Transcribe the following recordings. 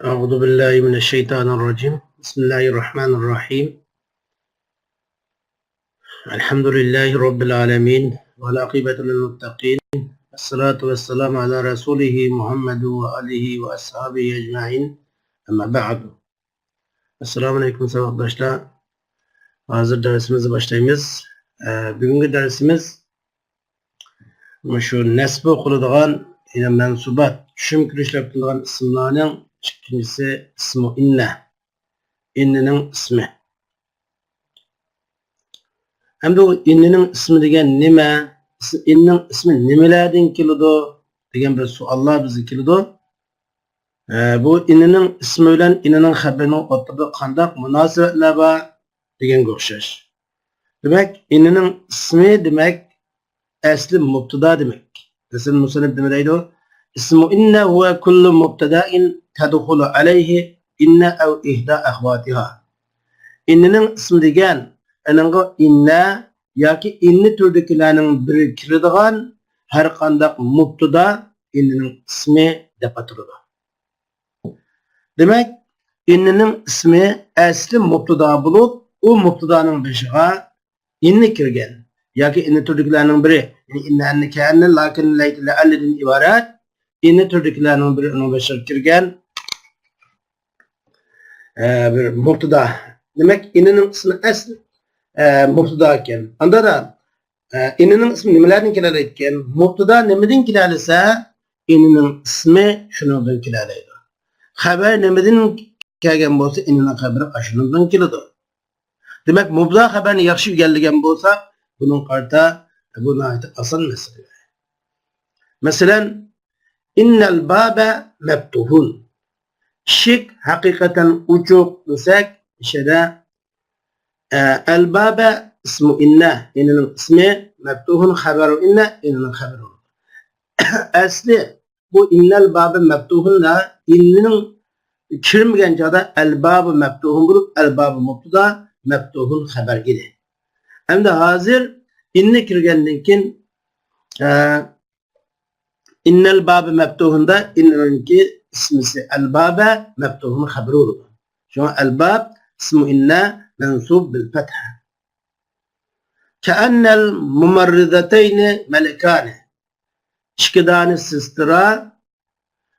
أعوذ بالله من الشيطان الرجيم بسم الله الرحمن الرحيم الحمد لله رب العالمين والعاقبة للمتقين الصلاة والسلام على رسوله محمد وآله وأصحابه أجمعين أما بعد Esselamu Aleyküm sevgili arkadaşlar. Hazır dersimizi başlayımız. Bugünkü dersimiz şu nesbi okulduğun yine mensubat şüm kirişlep kılgan isimlerinin ikincisi ismi inne. İnnenin ismi. Hem de o innenin ismi degen nime? İnnenin ismi nimelerden kilido? Degen bir suallar bizi kilido. Bu innenin ismi bilen innenin haberini ortada kandak münasebetler var degen görüşeş. Demek innenin ismi demek asli mubtada demek. Mesela musannif demeydi o. İsmu inne huve kullu mubtada'in tedhulu aleyhi inne ev ihda ahvatiha. İnnenin ismi degen enenge inne yaki inni türdekilerinin biri kiradigan her kandak mubtada innenin ismi dep atıldı. Demek innenin ismi asli mubtada bulup o mubtadanın başıga inni kirgen yaki inni türdekilerinin biri inne enne kâenne lakin leytile alledin ibaret inni türdekilerinin biri onun başıga kirgen bir mubtada. Demek innenin ismi asli mubtada iken anda da innenin ismi nimelerden kilaleyken mubtada nimeden kilalese innenin ismi şunundan kilaleydi. Haber nimeden kelgen bolsa innenin haberi aşınından kilado. Demek mubtada haberini yaxşı geldigen bolsa bunun karta buna ait asıl mesele. Mesela innel babe mebtuhun. Şik hakikaten uçuk desek işte el babe ismu inne. İnnenin ismi mebtuhun haberu inne. İnnenin haberi olur. Asli bu innel babe mebtuhun da innenin kirmegen çağda el babe mebtuhun bulup el babe mubtada mebtuhun haber gibi. Hem de hazır inne kirgendinkin innel babe mebtuhunda inneninki ismisi el babe mebtuhun haberi olur. Şu an el bab ismu inne mensub bil fetha. Keennel mumarridateyni melikane. İşkidani sistira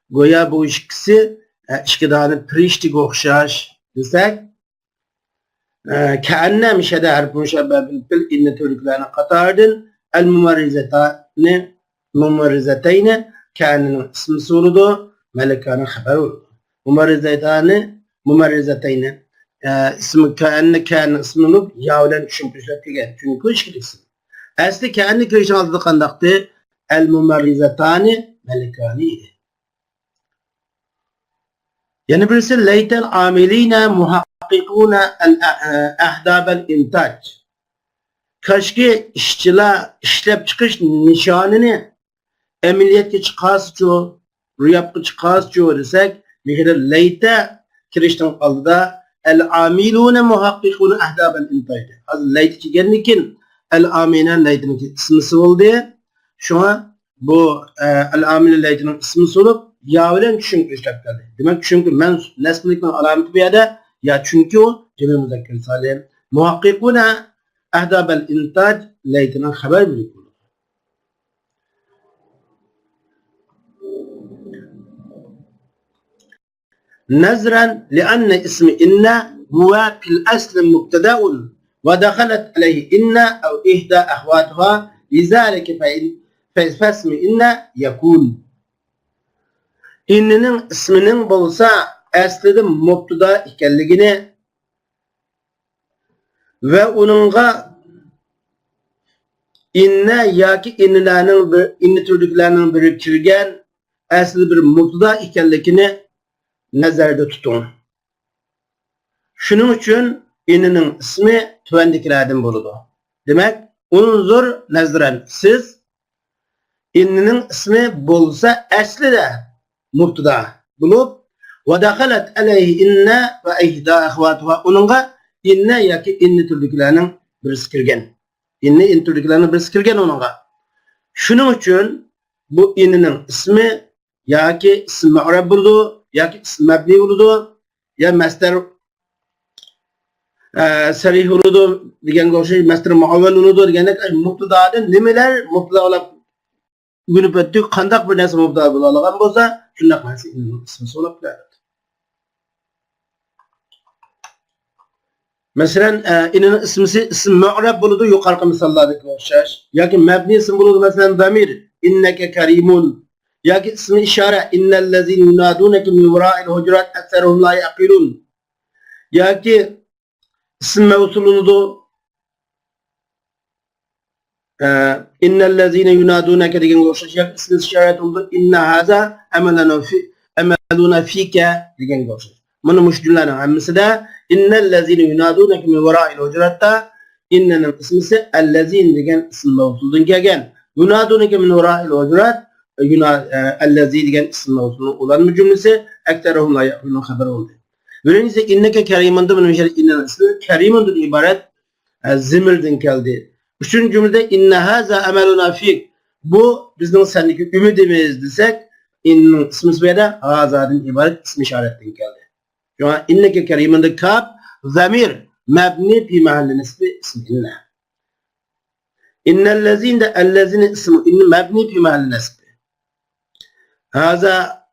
goya bu işkisi işkidani prişti okşaş desek keenne mişede harf müşebbe bil fil inne türklerine katardın el mumarrizeteyni keenninin ismi suludu melikane haber oldu. Mumarrizeteyni ismi keenne keenne ismini yavlen düşünmüşler ki çünkü işkilisi. Asli keenne köyüşün adı kandaktı el mumarrizetani melikani idi. Yani birisi leytel amiline muhakkikune el ahdabel intaj. Kaşki işçiler işlep çıkış nişanını emniyetki çıkarsçu, rüyapkı çıkarsçu desek mihre leyte kirişten alda el amilune muhakkikune ahdabel intaj. Az leyte çigenlikin el aminen leytenin ismisi oldu. Şu an bu el amile leytenin ismisi olup yavlen çünkü işlep geldi. Demek çünkü men neslilikten alameti bir yerde ya çünkü o cemil müzekker salim muhakkikune ahdabel intaj leytenen haber bilik olur. Nezren lianne ismi inne huve fil asli mubteda'un ve dakhalet aleyhi inne ev ihda ahvatuha lizalike fesmi inne yakun. İnnenin isminin bolsa aslida mubtada ikenligini ve onunla inne yaki inne türlüklerinin biri kirgen aslida bir mubtada ikenligini nazarda tutun. Şunun için innenin ismi tüvendikilerden buludu. Demek unzur nazren siz innenin ismi bolsa aslida mubtada bulup ve dakhalet aleyhi inne ve ihda ahvatuha onunla inne yaki inne türlüklerinin birisi kirgen. İnne türlüklerinin birisi kirgen onunla. Şunun için bu innenin ismi yaki ismi mu'rab buldu yoki ism mabni bo'ladi, ya masdar sarih bo'ladi deganga o'xshash masdar muavval bo'ladi degandek mubtadodan nimalar mubtado olib günüp ötdük, qandaq bir narsa mubtada bo'la olgan bo'lsa, shundaq narsa ismi so'rab keladi. Masalan, inining ismisi ism mu'rab bo'ladi, yuqorqi misollardagi o'xshash, yoki mabni ism bo'ladi, masalan, zamir, innaka karimun, yoki ismi ishora, innallazina yunadunaka min wara'il hujurat aktsaruhum la yaqilun, yoki ism mavsul bo'ladi, innellezine yunadunaka degan o'xshash ism ishorat bo'ldi. Inna haza amaluna fika degan o'xshash. Mana mush jumlaning hammasida innellezine yunadunaka min wara'il hujuratda innaning ismisi allazin degan ism mavsuldan kelgan. Yunadunaka min wara'il hujurat allazi degan ism mavsulning ulanma jumlasi aktaruhum la yaqulun xabar bo'ldi. Birinchisi innaka karimun da mana shu innaning ismi karimundan iborat zimirdan keldi. Üçüncü cümlede inna haza ameluna fik. Bu bizning sendeki ümidimiz desek innin ismi ismiyede hazadan ibaret ismi işaretten geldi. Şu an inneke keriminde kab zamir mebni fi mahalli nisbi ismi inna. İnnellezine de ellezine ismi inna mebni fi mahalli nisbi. Haza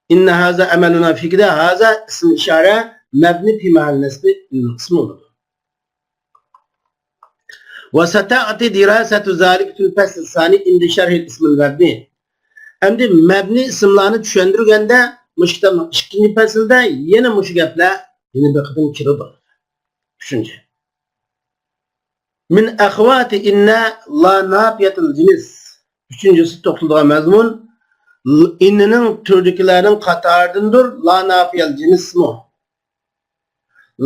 inna haza ameluna fik de haza ismi işare mebni fi mahalli nisbi ismi olur. وستأتي دراسة ذلك في الفصل الثاني عند شرح الاسم المبني. Endi mebni isimlarni tushundirganda mushta ikkinchi faslda yana mush gaplar yana bir qatim kirib tushuncha. Min akhwati inna la nafiyatul jins. Üçüncüsü to'xtalgan mazmun innining turdikilarning qatoridandir la nafiyal jinsmi.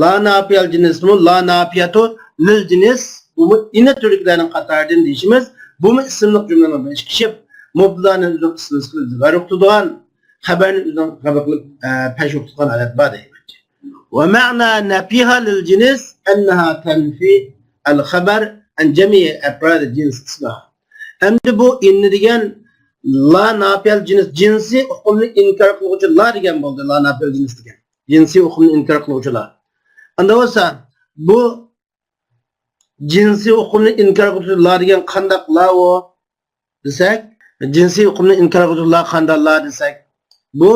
La nafiyal jinsmi la nafiyatu lil jins. Bu inne türlüklerinin qatarından deyişimiz, bu mu isimlik cümlenin beş kişi, mubdadanın üzüm ismini sıkıldı, garip tutuğan, haberin üzüm kabaklık peşik tutuğan alet var deyimence. Ve ma'na nafiha lil cins, enneha tenfi el-haber en cemiye eprad cins ismaha. Emdi bu inni degen la nafiyal cins, cinsi hukumlu inkar kılıcı la degen buldu, la nafiyal cins degen. Cinsi hukumlu inkar kılıcı la. Anda olsa, bu jinsiy hukmni inkor qiluvchilarga qandaq la o desak, jinsiy hukmni inkor qiluvchilar qandaq la desak, bu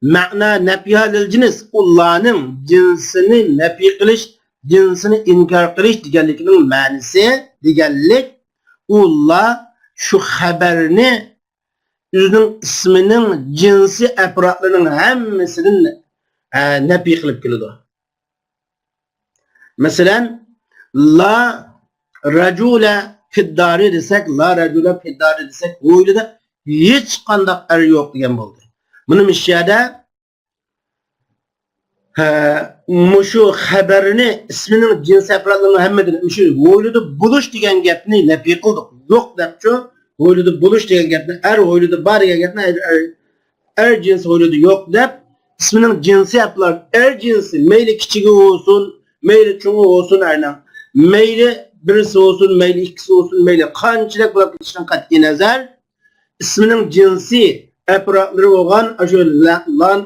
ma'na nafiya lil jins, ularning jinsini nafi qilish, jinsini inkor qilish deganligining ma'nosi deganlik, ular shu xabarni o'zining ismining jinsi afrodlarining hammasidan nafi qilib keladi. Masalan, la racule fiddari desek, la racule fiddari desek, bu da hiç kandak er yok diyen oldu. Bunun işyada muşu haberini isminin cins efradlarının hemmedini muşu oyludu buluş diyen gapni nefi kıldık. Yok depço, oyludu buluş diyen gapni, oyludu bar diyen gapni, er cins oyludu yok dep, isminin cinsi yapılar, cinsi, meyli küçüğü olsun, meyli çoğu olsun erden, meyli birisi olsun, meyli ikisi olsun, meyli qanchalik bo'lib ketishidan qat'iy nazar ismining jinsi afrodlari bo'lgan shu lan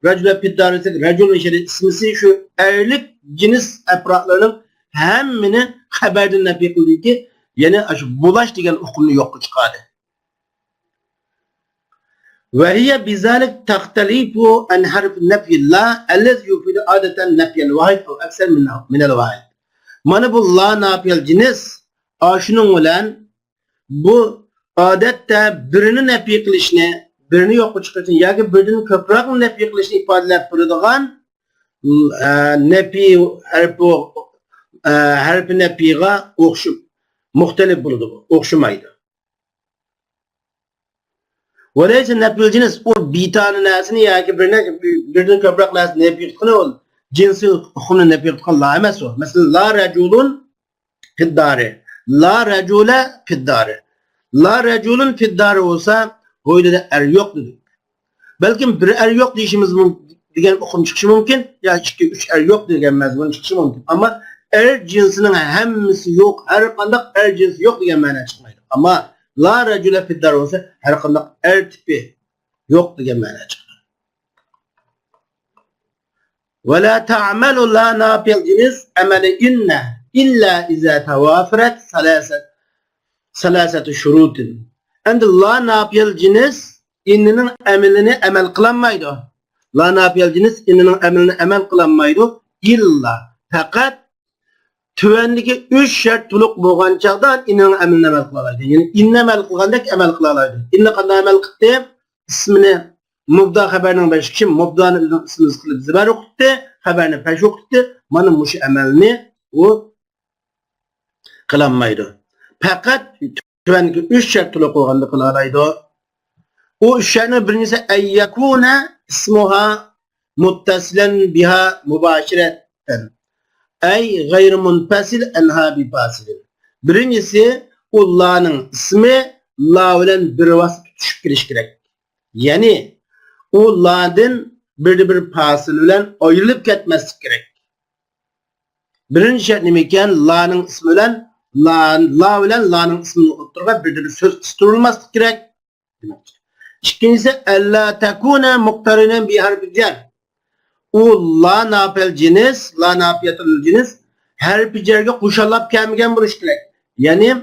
rajula fiddarisak rajul ismisi shu erlik jins afrodlarining hammini xabardan nafi qildiki, ya'ni shu bulash degan hukmni yo'qqa chiqadi. Ve hiye bizalik tahtalifu an harf nafyi la allazi yufidu adeten nafyel vahid ve ekser min el vahid. Mana bu la nafiyal cins şunun bilan bu odatda birini nafiy qilishni, birini yo'qqa chiqarishni yoki biridan ko'proq nafiy qilishni ifodalab turadigan nafiy harfi nafiyga o'xshab muxtalif bo'ladi bu, o'xshamaydi. Velaysa nafiyul cins o bitani nasini yoki biridan ko'proq narsani nafiy qiladi. Cinsi hukmini nafiy qilgan emas o. Mesela la raculun fiddari, la racule fiddari. La raculun fiddari olsa öyle de er yok dedik. Belki bir er yok deyişimiz degan hukm çıkışı mümkün ya 2-3 er yok degan mazmun çıkışı mümkün. Ama er cinsinin hammasi yok, her qandaq er cinsi yok degan ma'no chiqmaydi. Ama la racule fiddari olsa her qandaq er tipi yok degan ma'no chiqadi. Ve la ta'melu la ne yapacağız? Ameli inne illa iza tevafiret salasatu şurutin. Endi la ne yapacağız? İnninin emelini emel kılanmaydı. La ne yapacağız? İnninin emelini emel kılanmaydı. İlla fakat tüvendeki 3 şart tuluq bolğan çağda inninin emelini emel kılalaydı. Yani inne emel kılgandek emel kılalaydı. İnne qanday emel qıptı? İsmini mubda haberinin başı kim? Mubdanın ismini qilib zibar o'qitdi, haberini peş o'qitdi. Mana mush amalni u kılanmaydı. Fakat tüvendeki 3 şart tuluq bolğanda kılalaydı. O şartın birincisi eyyekune ismuha muttasilen biha mübaşireten. Ey gayr munfasil enha bi fasil. Birincisi Allah'ın ismi la bilen bir vasıf tutuşup giriş gerek. Yani Allah'ın bir fasil bilen ayrılıp ketmesi gerek. Birinci şart neyken la'nın ismi bilen la bilen la'nın ismini oturga bir söz tutulması gerek. İkincisi ella tekune muktarinen bi harfi cer. O la ne yapel cins, la ne yapıyatıl cins harfi cerge kuşalap kelmegen buluş gerek. Yani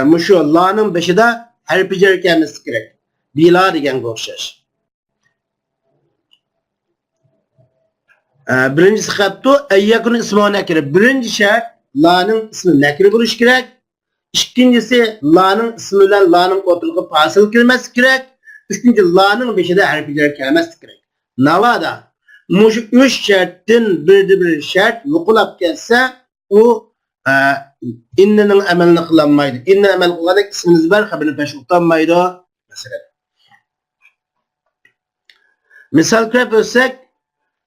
muşu la'nın beşi de harfi cer kelmesi gerek. Bila degen okşaş. Birincisi kaptu eyyekun ismi nekire. Birinci şart la'nın ismi nekire buluş gerek. İkincisi la'nın ismiyle la'nın oturgu fasıl kelmesi gerek. Üçüncü la'nın beşide harfi cer kelmesi gerek. Navada muş 3 şartın bir şart vukulap gelse o inninin emelini kılanmaydı. İnne emel kılarak isminiz var haberini peş utanmaydı. Mesela. Misal krep ölsek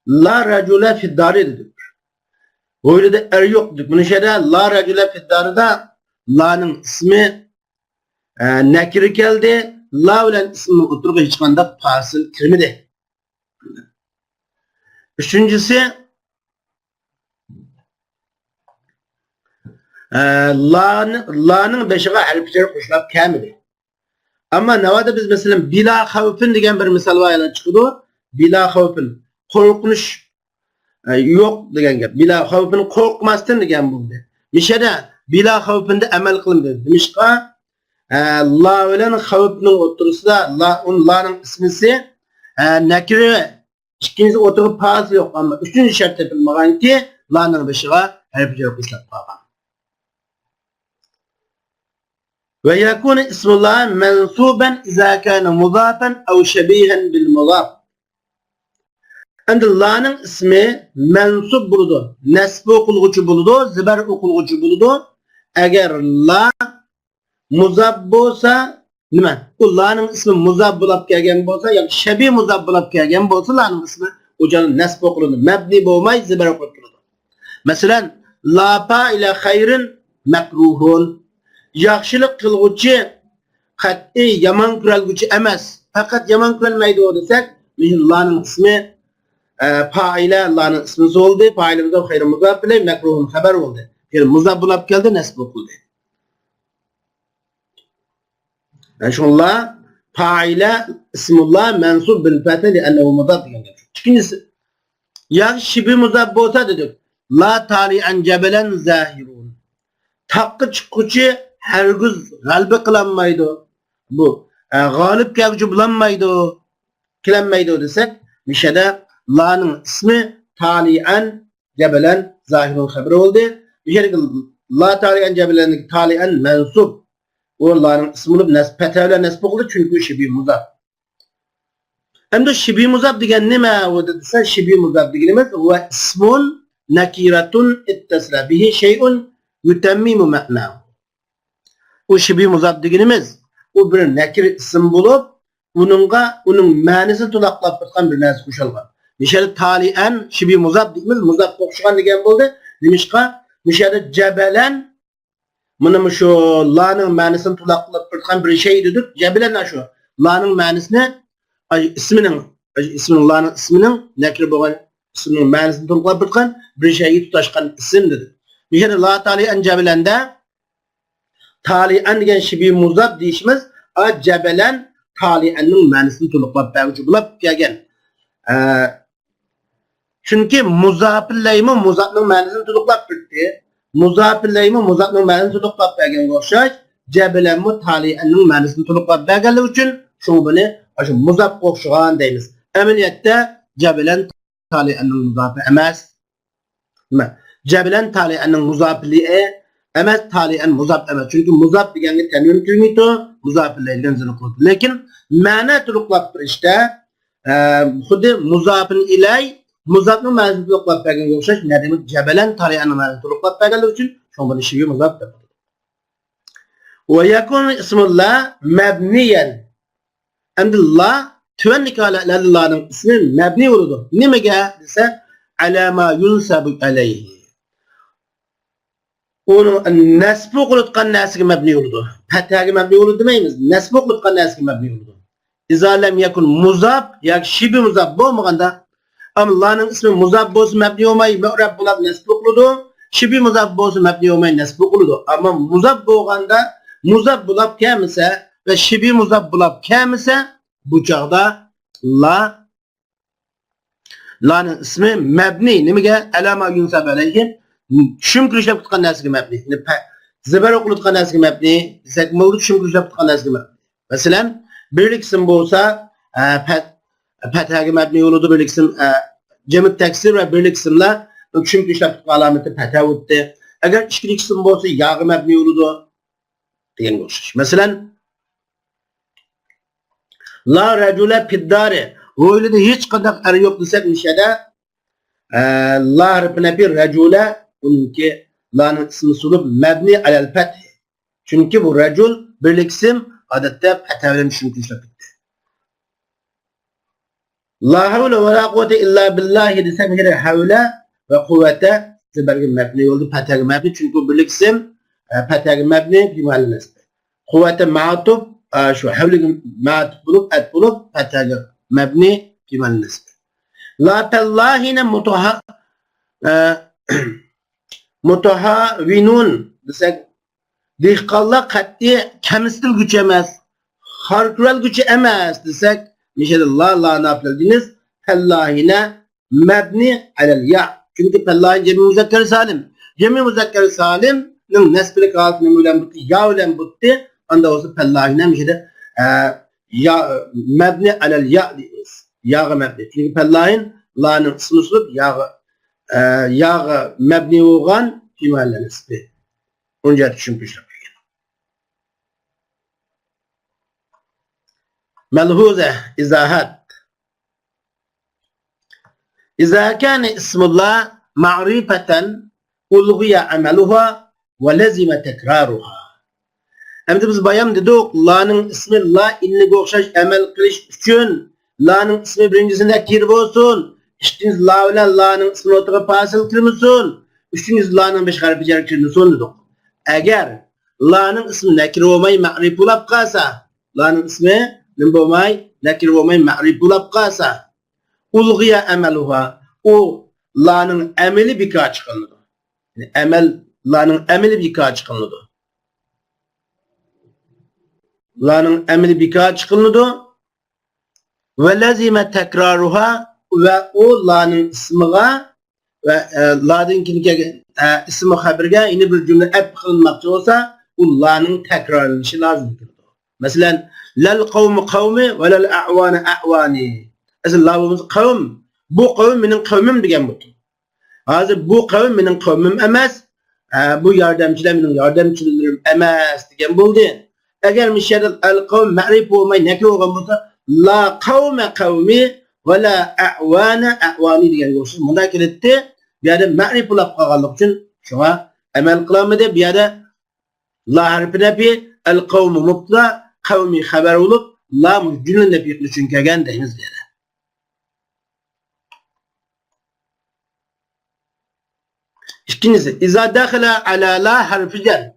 la racule fiddari dedik. Öyle de er yok dedik. Bunu şeyde la racule fiddari da la'nın ismi nekiri geldi. La ile ismi oturup hiç kanda fasıl kirmidi. Üçüncüsü la'nın beşiğe harfleri kuşlap kelmedi. Ama nevada biz mesela bila havfin degen bir misal var çıkıdı. Bila havfin korkunuş yok degen gap. Bila havfin korkmasdan degen buldu. Mişede bila havfinde emel kılındı. Demişka la bilen havfinin oturusu da la'nın ismisi nekiri İkincisi oturup pahası yok ama üçüncü şart yapılmadan ki la'nın beşiğe harfleri kuşlap kalkan. Ve yakune ismullah mensuben izâ kâne mudâfen ev şebîhen bil mudâf. Endi la'nın ismi mensup buludu. Nesbi okulgucu buludu. Zibar okulgucu buludu. Eğer la muzab bolsa nima? O la'nın ismi muzab bulab kelgen bolsa yani şebî muzab bulab kelgen bolsa la'nın ismi ucanın nesbi okulundu. Mebni bolmay zibar okulgucu. Mesela la pa ile hayrin mekruhun. Yaxşılık kılgıcı kat'i yaman kuralgıcı emas. Fakat yaman kuralmaydı o desek la'nın ismi faile la'nın ismi oldu. Faile muzab hayr muzab bile mekruhun haber oldu. Yani muzab bulab geldi nesb okuldu. Yani şunla faile ismullah mensub bil fethe li ennehu muzab diyen. İkincisi ya şibi muzab olsa dedik. La tali'an cebelen zahirun. Takkı çıkıcı hergiz galbi kılanmaydı. Bu galip kelgucu bulanmaydı. Kilenmaydı desek mişede la'nın ismi tali'an cebelen zahirun haberi oldu. Mişede la tali'an cebelen tali'an mensub. O la'nın ismini petevle nesb oldu çünkü şibi muzab. Hem de şibi muzab degen nime o dediyse şibi muzab degenimiz ve ismun nekiratun ittasla bihi şeyun yutemmimu ma'nahu. O şibi muzab degenimiz o bir nekir isim bulup onun manisi tulaqlap tutgan bir narsa qo'shilgan. Misal tali'an şibi muzab deymiz, muzab qo'shgan degan bo'ldi. Demişqa misal jabalen mana shu la'nın ma'nisini tulaqlap tutgan bir şey dedik. Jabalen shu la'nın ma'nisini isminin la'nın isminin nekir bo'lgan isminin ma'nisini tulaqlap tutgan bir şeyi tutashgan isim dedik. Misal la tali'an jabalanda tali'an degan şibi muzab deyishimiz jabalen tali'anning ma'nisini to'liqlab beruvchi bo'lib kelgan. Çünkü muzafillaymi muzafning ma'nosini to'liqlab berdi. Muzafillaymi muzafning ma'nosini to'liqlab berganga o'xshash, jabilanmi talianning ma'nosini to'liqlab berganligi uchun shu buni shu muzafga o'xshagan deymiz. Amaliyotda jabilan talianning muzafi emas. Nima? Jabilan talianning muzafiliği emas, talian muzaf emas. Çünkü muzaf deganga tanwin kelmaydi, muzafillaydan zini qiladi. Lekin ma'no to'liqlab berishda xuddi muzafin ilay muzafning ma'nosini to'liqlab berganga o'xshash, nima demak? Jabalan talianning ma'nosini to'liqlab berganligi uchun shu buni shibhi muzaf deb ataydi. Wa yakun ismullah mabniyan. Alhamdulillah tüvenlik Allah'ın ismi mebni oldu. Nimege dese alama yunsabu aleyhi. Onu nesbi kılutkan nesgi mebni oldu. Petagi mebni oldu demeyimiz. Nesbi kılutkan nesgi mebni oldu. İza lem yakun muzab ya şibi muzab olmaganda Allah'ın ismi muzab olsun mebni olmayı mu'rab bulab nesbi kılıdı. Şibi muzab olsun mebni olmayı nesbi kılıdı. Ama muzab olganda muzab bulab kemise ve şibi muzab bulab kemise bu çağda la'nın ismi mebni. Nimege? Alama yunsab aleyhim. Şümkür işlep tutkan nesgi mebni. Ziber okulu tutkan nesgi mebni. Zekmıldı şümkür işlep tutkan nesgi mebni. Mesela birlik isim olsa pethagi mebni olurdu. Birlik isim cemit teksir ve birlik isimle şümkür işlep tutkan alameti pethe oldu. Eğer işkilik isim olsa yağı mebni olurdu. Diyen koşuş. Mesela la recule piddari. Öyle hiç kadar er yok desek nişede la harfine bir recule bununki la'nın ismi sulup mebni alel fethi. Çünkü bu recul birlik isim adette fethevlen çünkü işlepitti. La havle ve la kuvvete illa billahi desek nişede havle ve kuvvete zibergin mebni oldu. Fethevlen mebni çünkü birlik isim fethevlen mebni bir mahalli nesbi. Kuvvete ma'atub şu havle ma'atub bulup et bulup fethevlen mebni في محل النسب. لا تالله mutahavinun desek dihqallar qat'iy kamsitil güç emas, harkural güç emas desek nişede la napildiniz tallahine mebni alel ya. Çünkü tallahin cemi muzakkar salim. Cemi muzakkar salim'nin nesbilik altını mülen butti, ya ulen butti. Anda olsa tallahine nişede ya mebni alel ya diyoruz. Yağı mebni. Çünkü pellahin la'nın ismi sulup yağı mebni olgan fimalle nisbi. Onca düşünmüşler. Melhuze izahat. İza kâne ismullah ma'rifeten ulgiye ameluha ve lezime tekraruha. Hem de biz bayam dedik la'nın ismi la inni okşaş emel kılış üçün la'nın ismi birincisinde kirb olsun. İkincisi la ile la'nın ismini otuğa pasıl kırmızın. Üçüncüsü la'nın beş harfi cer kırmızın dedik. Eğer la'nın ismi nekir olmayı ma'rif olab kalsa, la'nın ismi nekir olmayı ma'rif olab kalsa, ulgiye emeluha, o la'nın emeli birkaç çıkınlıdır. Yani la'nın emeli birkaç çıkınlıdır. La'nın emeli birkaç çıkınlıdır. Ve lazime tekraruha ve o la'nın ismiga ve la'nın ismi habirge yine bir cümle ep kılınmakçı olsa o la'nın tekrarlanışı lazım. Mesela lel kavmi kavmi ve lel a'vani a'vani. Mesela la'nın kavm bu kavm benim kavmim diyen bu. Hazır bu kavm benim kavmim emez. Bu yardımcılar benim yardımcılarım emez diyen buldu. Eğer mişerel el kavm ma'rif olmayı nekir olgan olsa la kavme kavmi ve la a'vana a'vani diyen olsun. Bunda kilitti. Bir yerde ma'rif olap kalganlık için şuna emel kılamadı. Bir yerde la harfine bir el kavmu mutla kavmi haber olup la cümle bir için kegen deyiniz diye. İkincisi iza dakhala ala la harfi cer.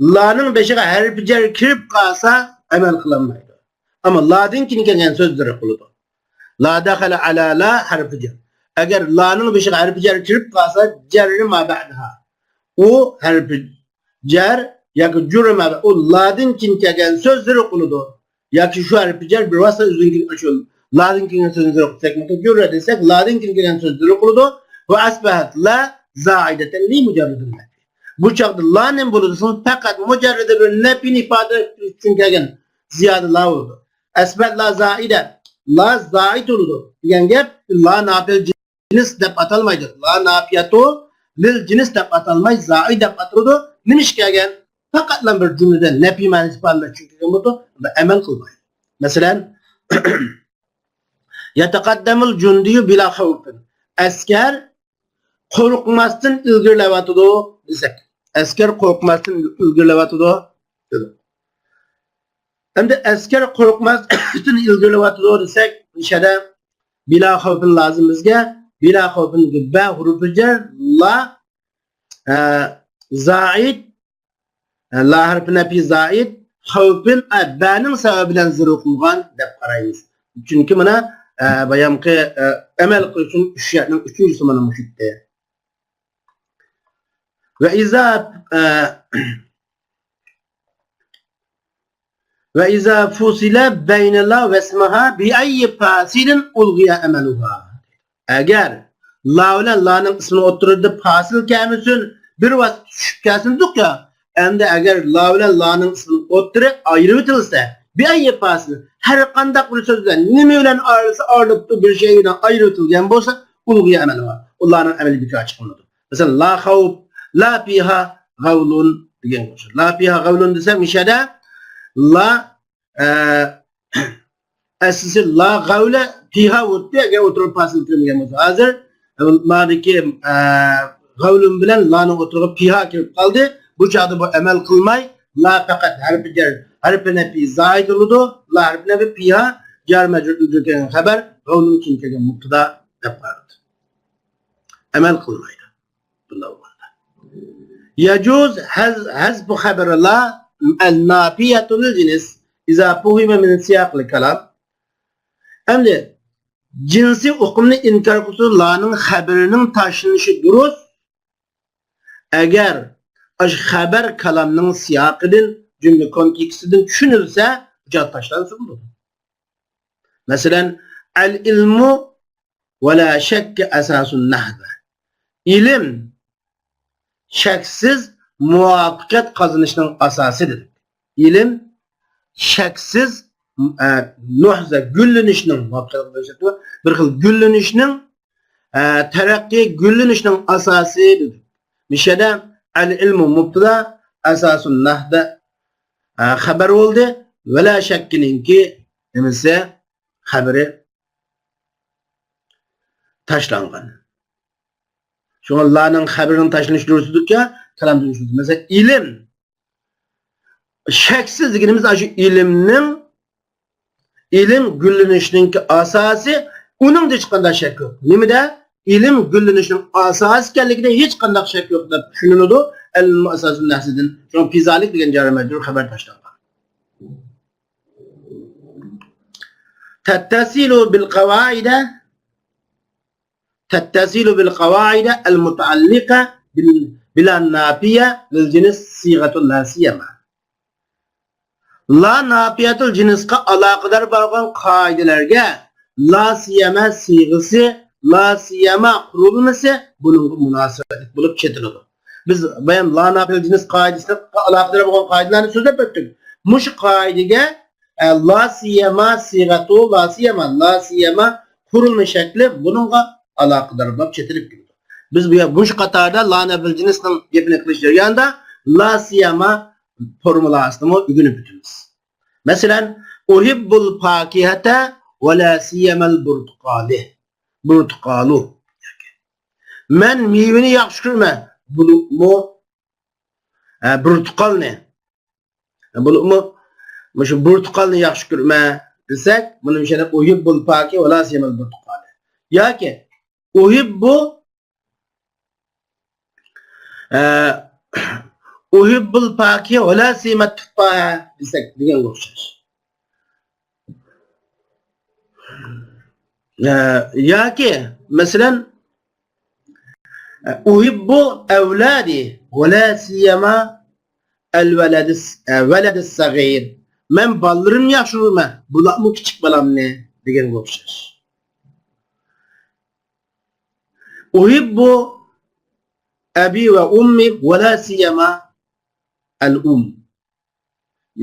La'nın beşiğe harfi cer kirip kalsa emel kılamaydı. Ama la'dın kini kegen sözdürü kılıdı. La dakhala ala la harfi cer. Eğer la'nın beşiğe harfi cer kirip kalsa cerri ma ba'daha. O harfi cer yakı cürü ma o la'dın kini kegen sözdürü kılıdı. Yakı şu harfi cer bir vasıta üzüngün açıldı. La'dan kelgen sözleri okusak mı? Cürre desek la'dan kelgen sözleri okuludu. Ve asbahat la zaideten li mujarredun nefi. Bu çağda la ne bulursun? Fakat mucarrede bir nefin ifade için kelgen ziyade la oldu. Asbahat la zaide. La zaid oldu. Yani gep la nafil cins dep atalmaydı. La nafiyatu lil cins dep atalmay zaid dep atıldı. Nimiş kelgen? Fakat lan bir cümlede nefi manası ifade çünkü bu ve emel kılmaydı. Mesela yataqaddamul jundiyu bila xavfin. Asker korkmasdan ilgirlevatıdı desek. Asker korkmasdan ilgirlevatıdı dedim. Hem de asker korkmasdan ilgirlevatıdı desek işede bila xavfin lazım bizge. Bila xavfin b hurufu cer la zaid la harfine pi zaid xavfin b'nin sebebiyle zırhılgan dep qaraymiz. Çünkü bana bayamki emel kılışın üçüncü üçüncüsü bana müşitte. Ve izâ fusile beynelâ ve ismihâ bi ayyi fasilin ulgiya emeluha. Eğer la ile la'nın ismini otururdu fasil kemisin bir vasıf şüpkesin duk ya. Hem de eğer la ile la'nın ismini oturur ayrı bitilse bir ayyi fasil her kandak bir sözden nimeyle ağırlıklı bir şeyle ayrı bitilgen bolsa ulgiya emeluha. Allah'ın emeli bir açıklamadır. Mesela la havf la fiha gavlun diyen olsun. La fiha gavlun desem işede la esası la gavle fiha vutti eğer oturup pasıl kırmaya olsun. Hazır madeki gavlun bilen la'nın oturup fiha kirip kaldı. Bu çağda bu emel kılmay la fakat harfi nefi zaid oludu. La harfi nefi fiha car mecrur ücreten haber gavlun kimkegen muktada yapardı. Emel kılmaydı. Bunda var. Yecuz hazbu haber la el-nafiyetul cins izâ fuhime min siyakli kalam. Hem de cinsi hukumunu inkar kutu la'nın haberinin taşınışı duruz. Eğer haber kalamının siyakının cümle kontekstinin düşünülse cevap taşlansın olur. Mesela el-ilmu ve la şekke esasun nahve. İlim şeksiz muvaffakat kazanışının asasıdır. İlim şeksiz nuhza güllünüşünün muvaffakat bir xil güllünüşünün terakki güllünüşünün asasıdır. Mişede el-ilmu mubtada asasun nahda haber oldu ve la şekkinin ki demişse haberi taşlangan. Şu Allah'ın haberinin taşınış durusudur ki kalam dönüşüdür. Mesela ilim şeksiz degenimiz aşı ilim güllünüşünün ki asası onun da hiç kandak şek yok. Nimede ilim güllünüşünün asası kelligide hiç kandak şek yok da düşünülüdü. El asasın nehsidin. Şu pizalik degen carimedir haber taşlangan. Tettesilu bil kavaide تتصل بالقواعد المتعلقة بالنافية للجنس صيغة لا سيما. La nafiyatul cinska alakadar bağlan kaidelerge la siyama siğisi la siyama kurulması bunun münasebet bulup çetilir. Biz bayan la nafiyatul cins kaidesine alakadar bağlan kaidelerini söz ettik. Muş kaidege la siyama siğatu la siyama kurulma şekli bununla alakadar bak çetirip gidiyor. Biz bu katarda la nafiyatul cins'in gepini kılıştır yanında la siyama formula aslında ugünü bütünüz. Mesela uhibbul fakihete ve la siyemel burtukalu. Men meyveni yaxşı görme. Bulup mu? Burtukal ne? Bulup mu? Şu burtukalını yaxşı görme desek bunun bir şeyde uhibbul fakih ve la siyemel burtukalu. Ya ki uhibbu uhibbul fakih ve la simet tufaha desek diyen konuşacağız. Ya ki mesela uhibbu evladi ve la siyema el veledis sagir. Men ballarım yaxşı görme. Bulak mı küçük balam ne? degenge o'xshash. Uhibbu abi va ummi va la siyama al-um.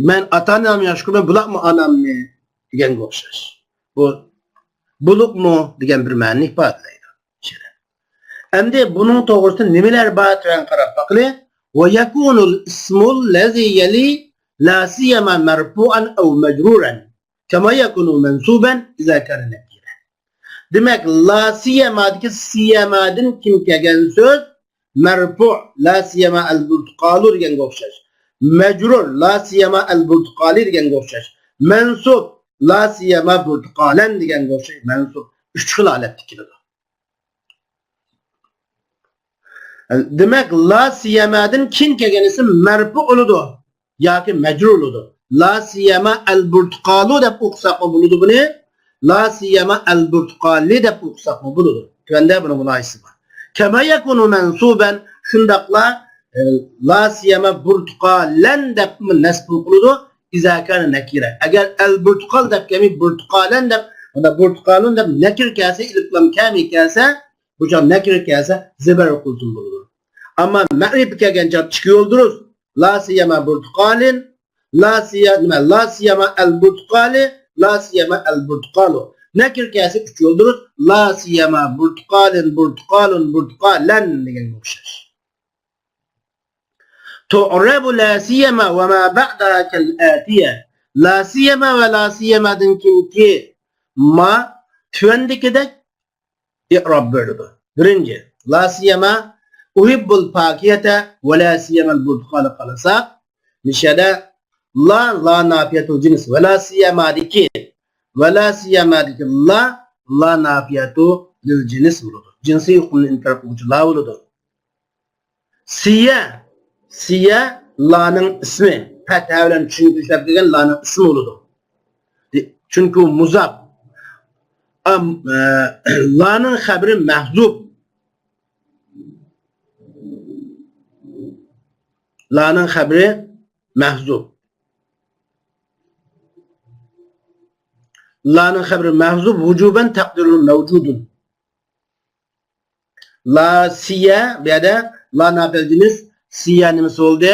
Men ata-onam yaxshi ko'raman, bularmi onamni deganga o'xshash. Bu bulukmu degan bir ma'noni ifodalaydi. Endi buning to'g'risida nimalar bor degan qarab baqili. Wa yakunu al-ismu allazi yali la siyama marfu'an aw majruran kama yakunu mansuban idza kana nakira. Demek la siyamadaki siyamadın kim kelgan söz marfu' la siyama al-burtuqalu deganga o'xshash. Mecrur la siyama al-burtuqali deganga o'xshash. Mansub la siyama burtuqalan deganga o'xshash. Mansub 3 xil holatda keladi. Demek la siyamadın kim kelgan ism marfu oludu yoki majrur oludu. La siyama al-burtuqalu deb o'qisaqmi bo'ladi buni? La siyama al-burtuqali deb o'qisaqmi bo'ladi? Kanda buni muloyisi bor. Kama yakunu mansuban shundaqla la siyama burtuqalan deb nasb qiladi iza kana nakira. Agar al-burtuqal deb kemi burtuqalan deb unda burtuqalun deb nakir kelsa ilqlam kami kelsa bu jam nakir kelsa zibar qilsin bo'ladi. Ama ma'rif kelgan job ikki yo'lduruz. La siyama burtuqalin la siyama al-burtuqali la siyama al-burtuqalu. Nakir kelsa 3 yo'lduruz. La siyama burtuqalin burtuqalun burtuqalan degan o'xshash. Tu'rabu la siyama va ma ba'daha kal atiya. La siyama va la siyamadın kimki ma tüvendikidek i'rab berdi. Birinci la siyama uhibbul fakiyete ve la siyamal burtuqalı qalasa nişada la nafiyatul cins ve la siyamadiki la nafiyatu lil cins buludu. Cinsi hukmunu inkar kılıcı la buludu. Siya la'nın ismi. Fetha bilen çünkü işlep degen la'nın ismi buludu. Çünkü muzab. La'nın haberi mahzub. La'nın haberi mahzub. La'nın haberi mahzub vücuben takdirun mevcudun. La siya biyada la nafildiniz siya nimesi oldu?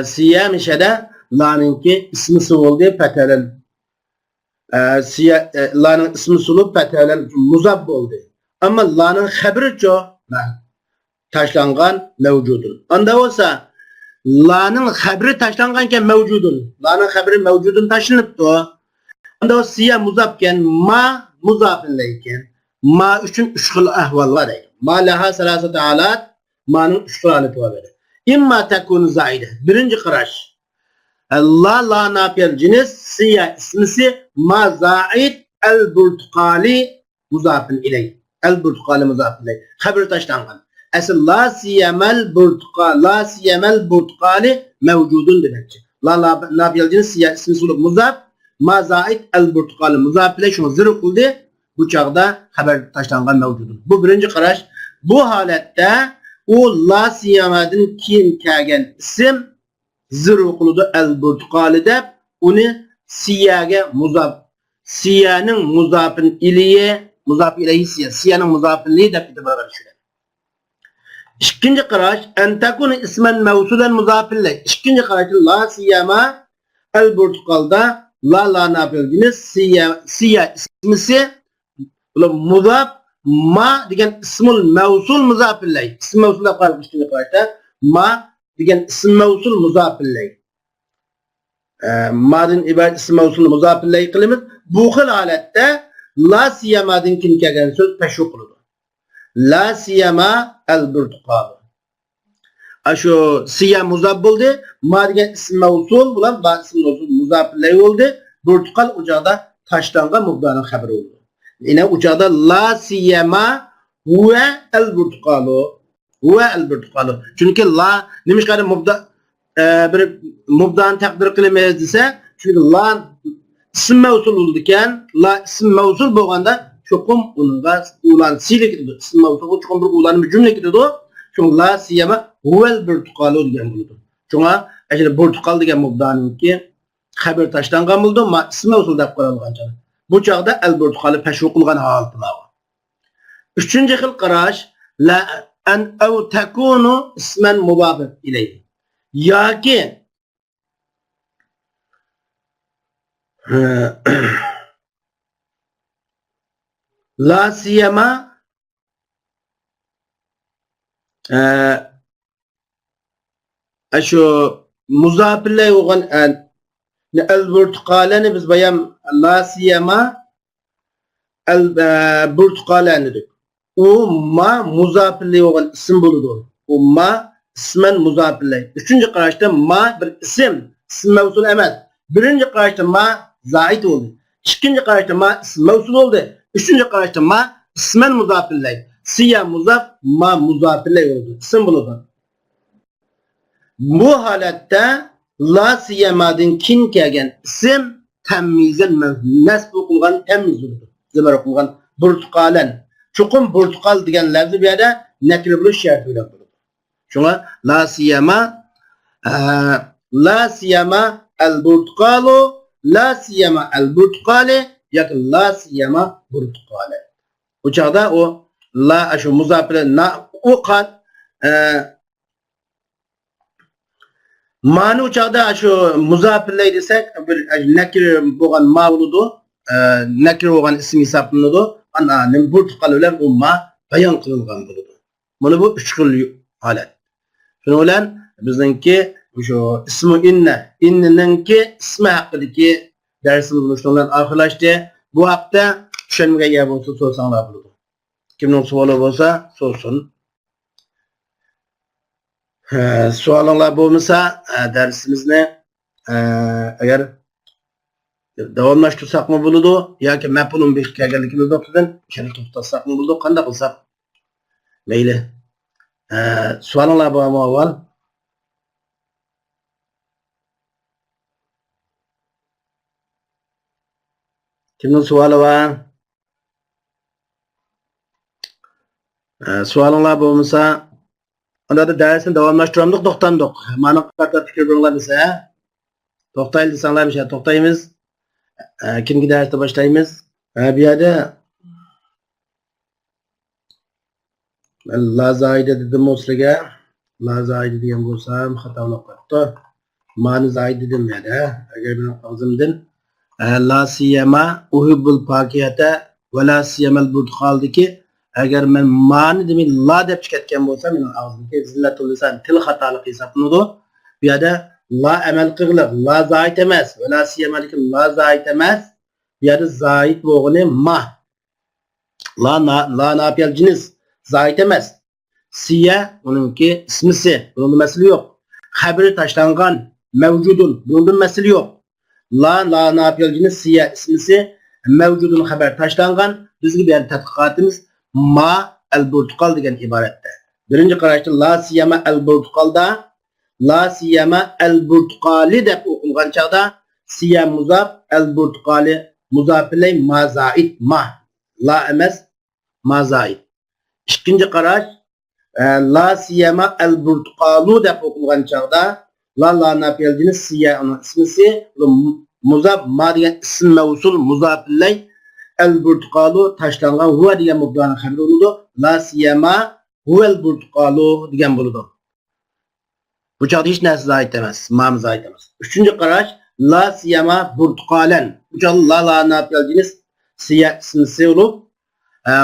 Siya mişede la'nınki ismisi oldu petelen. Siya la'nın ismisi olup petelen muzab oldu. Ama la'nın haberi çok taşlangan mevcudun. Anda olsa la'nın haberi taşlanganken mevcudun. La'nın haberi mevcudun taşınıptı. Anda o siya muzabken ma muzafınlayken ma üçün 3 xil ahval var. Ma laha salasatu alat ma'nın 3 xil halati var. İmma takunu zaide. Birinci qarash. La nafiyel cins siya ismisi ma zaid el burtuqali muzafin iley. El burtuqali muzafin iley. Haber taşlangan. Asıl la siyamal burtuqali mevcudun demekçi. La nafiyel cins siya ismisi olup muzaf ma zaid el burtuqali muzafin iley şunu zırh kıldı. Bu çağda haber taşlangan mevcudun. Bu birinci qarash. Bu halette o la siyamadın kim kelgan isim zırh kılıdı el burtuqali deb onu siyaga muzaf. Siyanın muzafin iliye muzaf ilayhi siyanın muzafilliği deb itibar edildi. İkinci qarash en takunu ismen mevsulen muzafillik. İkinci qarash la siyama el burtuqalda la nafildiniz siya ismisi muzaf ma degan ismul mevsul muzafillay. İsm mevsulda qalmış ikinci qarashda ma degan ism mevsul muzafillay. Ma'dan ibaret ism mevsul muzafillay qilamiz. Bu xil holatda la siyamadın kim kelgan so'z peşu qiladi. La siyama al burtuqal. Aşo siya muzaf bo'ldi. Ma degan ism mevsul bilan ba ism mevsul muzafillay bo'ldi. Burtuqal ucada taşlangan mubdaning xabari bo'ldi. Yine ucada la siyama huve el burtuqalu. Çünkü la neymiş kadar bir mubdan takdir kılmayız dese çünkü la isim mevsul oldukken la isim mevsul bo'lganda çokum unga ulan silik dedi. İsim mevsul çokum bir ulan bir cümle dedi. Çünkü la siyama huve el burtuqalu degan bo'ladi. Şuna aşırı burtuqal degan mubdanınki xabar tashlangan bo'ldi, ma ism mavsul deb qaralgan joy. Bu chaqda al-burtuqali pashru qilgan holatda. Üçüncü xil qarash la an aw takunu isman mudaf ilayhi. Yoki la siyama şu mudaf ilayhi olan al-burtuqalani biz bayan la siyama al-burtuqalani dedik. Umma muzafirli olan isim buludur. Umma ismen muzafirli. Üçüncü qarashda ma bir isim mevsul emas. Birinci qarashda ma zait oldu. İkinci qarashda ma ism mevsul oldu. Üçüncü qarashda ma ismen muzafirli. Siya muzaf, ma muzafirli oldu. İsim buludur. Bu halatta la siyamadın kin kelgan isim tamyizen nasb qilgan tamyiz buludur. Zimar qilgan burtuqalan. Çuqum burtuqal degan lafzi bu yerda nakir bo'lish shart bilan bo'ladi. Shunga la siyama al-burtuqalu la siyama al-burtuqali yoki la siyama burtuqali. Bu chaqda o la shu muzafir na u qat ma'nu chaqda shu muzafirlay desak bir nakir bo'lgan ma'ludu nakir bo'lgan ism hisoblanadi. Ana'nın burtuqal bilan umma bayon qilingan bo'ladi. Mana bu üç xil holat. Shuning bilan bizningki shu ismu inniningki ismi haqidagi darsimiz shundan oxirlashdi. Bu haqda tushunmagan yer bo'lsa so'rasanglar bo'ladi. Kimning savoli bo'lsa so'rsin. Savolinglar bo'lmasa darsimizni agar davomlashtirsak mı bo'ladi yoki maf'ulun bih kelganligimiz nuqtadan shuni to'xtatsak mı bo'ladi, qanday qilsak? Mayli. Savolinglar bormi avval? Kimning savoli bor? Savolinglar bo'lmasa, unda darsni davomlashtiramiz, to'xtandik. Ma'ni qattiq fikr bilan desa, to'xtaylik desanglar, bir şey to'xtaymiz. Kimki derste başlayımız? Bir yerde la zaide dedim Osliga. La zaide diyen bolsam hatalık yaptı. Mani zaide dedim ya da. Eğer benim ağzımdan la siyama uhibbul pakiyata ve la siyamal burtuqaldi ki eğer ben mani demin la dep çıkartken bolsam benim ağzımdaki zillatul lisan til hatalık hesaplanıdı. Bir yerde la emel qilib, la zait emas, ve la siyamaliki la zait emas, yani zait bo'g'ini ma. La napiyal cins, zait emas. Siya, onunki ismisi, bunun mesele yok. Haberi taşlangan, mevcudun, bunun mesele yok. La napiyal cins, siya ismisi, mevcudun haber taşlangan, bizgi bir tadqiqatimiz ma el-burtuqal degan ibarette. Birinci qarashda la siyama el-burtuqalda la siyama el-burtuqali deb o'qilgan chaqda siya muzaf el-burtuqali muzaf ilay ma zaid ma la emas ma zaid. İkinci qarash la siyama el-burtuqalu deb o'qilgan chaqda la nafiyaljini siya onun ismisi muzaf ma degan ism mavsul muzaf ilay el-burtuqalu tashlangan huwa degan mubdani xabar bo'ladi. La siyama huvel burtuqalu degan bo'ladi. Bu çağda hiç neresi zahit demez. Ma'mı zahit demez. Üçüncü qarash la siyama burtuqalen. Bu çağda la ne yapacağız? Siya ismisi olup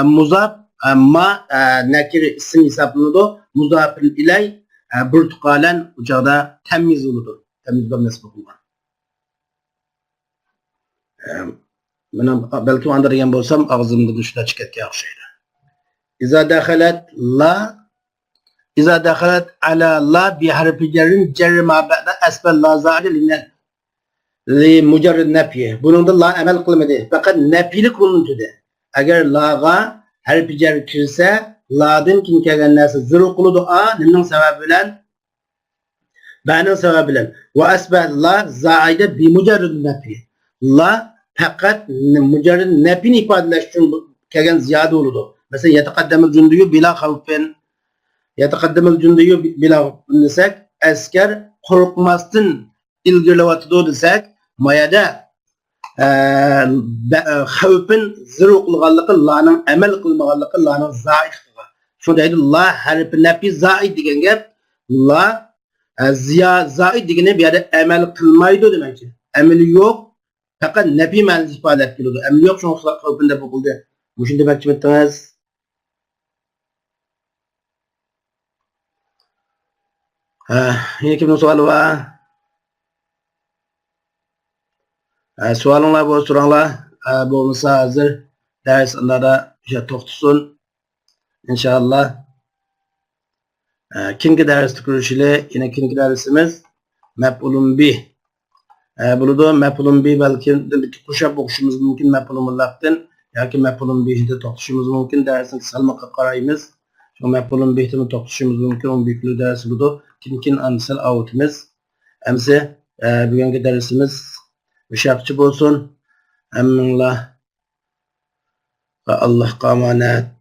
muzaf ma nakir isim hesaplanıdı. Muzafin ilay burtuqalen bu çağda temiz oludu. Temiz bir nesbi bulma. Belki o anda diyen bolsam ağzımda dışına çıkartken yakışıydı. İza dakhalat ala la bi harfi cerrin cerri ma ba'da asfal la za'il li mujarrid nafi. Bunun da la emel kılmadı. Fakat nafilik buluntudu. Eğer la'ga harfi cer kirse la'dın kin kelgan narsa zurur qılıdı a nimning sebebi bilan ba'ning sebebi bilan ve asbah la za'ida bi mujarrid nafi. La fakat mujarrid nafini ifadeleş için kelgan ziyade oludu. Mesela yetaqaddamul cunduyu bila xavfin yetaqaddamul cunduyu bila desek asker korkmasdan ilgirlevatıdı desek mayada xavfin zirv qilganligi Allah'ın amal qilmaganligi Allah'ın zaid qilgan. Şunda deydi Allah harfi nafi zaid degan gap. Allah zaid degani bu yerda amal qilmaydi demakchi. Amali yo'q, faqat nafi ma'nosida ifoda etib keladi. Amali yo'q, shunga xavfinde bu qildi. Bu shunda demakchi bitdingiz. Yine kimning savoli var? Sualinglar bo'lsa so'ranglar. Bo'lmasa hozir darslarda o'sha to'xtasin. İnşallah. Kingi darsda ko'rishili, yine kingi darsimiz maf'ulun bih. Burada maf'ulun bih balki qo'shib o'qishimiz mumkin maf'ulun lafdan yoki maf'ulun bihda to'xtashimiz mumkin. Darsni salmoqqa qaraymiz. Shu maf'ulun bihda to'xtashimiz mumkin. 11 ders burada. Kinkin amsal outimiz. Amsa bugungi darsimiz müşafçı bo'lsin. Hamdulillah va Allohga omonat.